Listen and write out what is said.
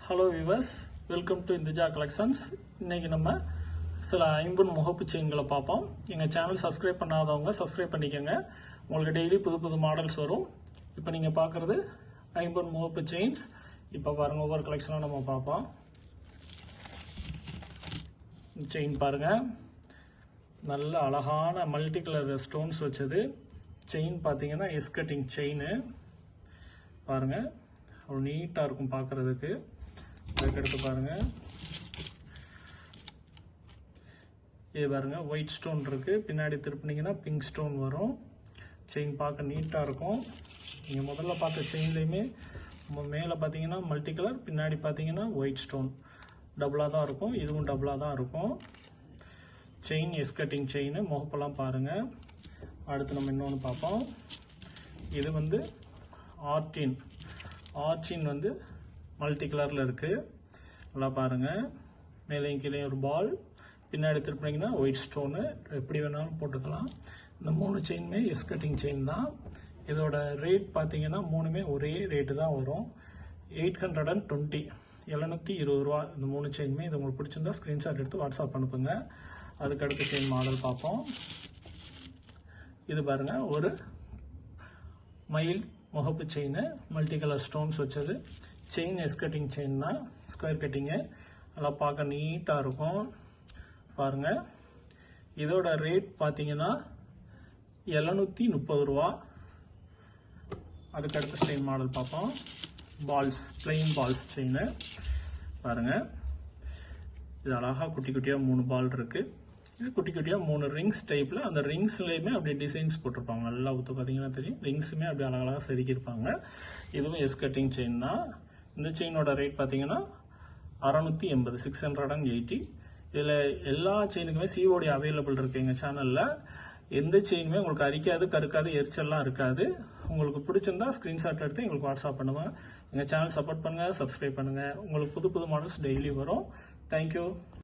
Hello viewers, welcome to Induja collections. இன்றைக்கி நம்ம சில ஐம்பொன் முகப்பு செயின்களை பார்ப்போம். எங்கள் சேனல் சப்ஸ்கிரைப் பண்ணாதவங்க சப்ஸ்கிரைப் பண்ணிக்கோங்க. உங்களுக்கு டெய்லி புது புது மாடல்ஸ் வரும். இப்போ நீங்கள் பார்க்குறது ஐம்பொன் முகப்பு செயின்ஸ். இப்போ பாருங்கள், ஒவ்வொரு கலெக்ஷனாக நம்ம பார்ப்போம். செயின் பாருங்கள், நல்ல அழகான மல்டி கலர் ஸ்டோன்ஸ் வச்சது செயின். பார்த்தீங்கன்னா எஸ் கட்டிங் செயின் பாருங்கள், அவ்வளோ நீட்டாக இருக்கும் பார்க்குறதுக்கு. அதுக்கடுத்து பாருங்கள், இது பாருங்கள் ஒயிட் ஸ்டோன் இருக்குது. பின்னாடி திருப்பினீங்கன்னா பிங்க் ஸ்டோன் வரும். செயின் பார்க்க நீட்டாக இருக்கும். நீங்கள் முதல்ல பார்த்த செயின்லேயுமே மேலே பார்த்தீங்கன்னா மல்டி கலர், பின்னாடி பார்த்தீங்கன்னா ஒயிட் ஸ்டோன் டபுளாக தான் இருக்கும். இதுவும் டபுளாக தான் இருக்கும். Chain S cutting chain. முகப்பெல்லாம் பாருங்கள். அடுத்து நம்ம இன்னொன்று பார்ப்போம். இது வந்து ஆர்ச்சின் வந்து மல்டி கலரில் இருக்குது. நல்லா பாருங்கள், மேலேயும் கீழே ஒரு பால், பின்னாடி திருப்பினீங்கன்னா ஒயிட் ஸ்டோனு. எப்படி வேணாலும் போட்டுக்கலாம். இந்த 3 செயினுமே எஸ் கட்டிங் செயின் தான். இதோட ரேட் பார்த்தீங்கன்னா மூணுமே ஒரே ரேட்டு தான் வரும். 820, 720 ரூபா இந்த 3 செயினுமே. இது உங்களுக்கு பிடிச்சிருந்தா ஸ்க்ரீன்ஷாட் எடுத்து வாட்ஸ்அப் அனுப்புங்க. அதுக்கு அடுத்த செயின் மாடல் பார்ப்போம். இது பாருங்கள், ஒரு மயில் முகப்பு செயின், மல்டி கலர் ஸ்டோன்ஸ் வச்சது. செயின் எஸ் கட்டிங் செயின் தான், ஸ்கொயர் கட்டிங்கு. நல்லா பார்க்க நீட்டாக இருக்கும் பாருங்கள். இதோட ரேட் பார்த்தீங்கன்னா 730 ரூபா. அதுக்கு அடுத்த செயின் மாடல் பார்ப்போம். பால்ஸ், பிளெயின் பால்ஸ் செயின் பாருங்கள். இது அழகாக குட்டி குட்டியாக 3 பால் இருக்குது. இது குட்டி குட்டியாக 3 ரிங்ஸ் டைப்பில். அந்த ரிங்ஸ்லேயுமே அப்படியே டிசைன்ஸ் போட்டிருப்பாங்க. நல்லா ஊற்று பார்த்தீங்கன்னா தெரியும். ரிங்ஸுமே அப்படியே அழகழகாக செதுக்கியிருப்பாங்க. இதுவும் எஸ் கட்டிங் செயின் தான். இந்த செயினோட ரேட் பார்த்தீங்கன்னா 680, 680. இதில் எல்லா செயினுக்குமே சிஓடி அவைலபிள் இருக்குது எங்கள் சேனலில். எந்த செயினுமே உங்களுக்கு அரிக்காது, கருக்காது, எரிச்சல்லாம் இருக்காது. உங்களுக்கு பிடிச்சிருந்தா ஸ்க்ரீன்ஷாட் எடுத்து எங்களுக்கு வாட்ஸ்அப் பண்ணுவேன். எங்கள் சேனல் சப்போர்ட் பண்ணுங்கள், சப்ஸ்கிரைப் பண்ணுங்கள். உங்களுக்கு புது புது மாடல்ஸ் டெய்லி வரும். தேங்க்யூ.